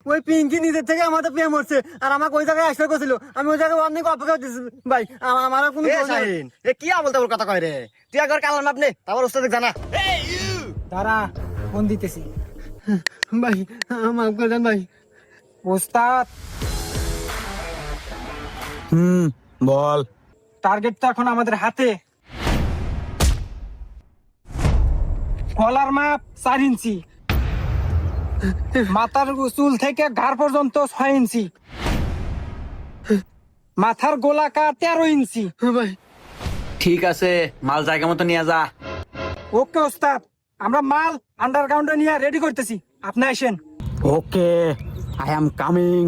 ওই পিঙ্কি নিজের থেকে আমাদের প্রেম হচ্ছে আর আমাকে ওই জায়গায় আসতে করছিল। আমি ওই জায়গায় অনেক অপেক্ষা করতেছি ভাই। আমার আর কোনো এ দোষ নেই। শাহিন, এ কি আবল তাবল কথা কয় রে? তুই একবার কালাম আপনি তারপর ওস্তাদ জানা। তারা ফোন দিতেছি। ভাই মাফ করে দেন ভাই। ওস্তাদ, বল। টার্গেট তো এখন আমাদের হাতে। গলার মাপ 4 ইঞ্চি, মাথার চুল থেকে ঘাড় পর্যন্ত 6 ইঞ্চি, মাথার গোলাকার 13 ইঞ্চি। ভাই ঠিক আছে, মাল জায়গা মতো নিয়ে যা। ওকে ওস্তাদ, আমরা মাল আন্ডারগ্রাউন্ডে নিয়ে রেডি করতেছি, আপনি আসেন। ওকে, আই এম কামিং।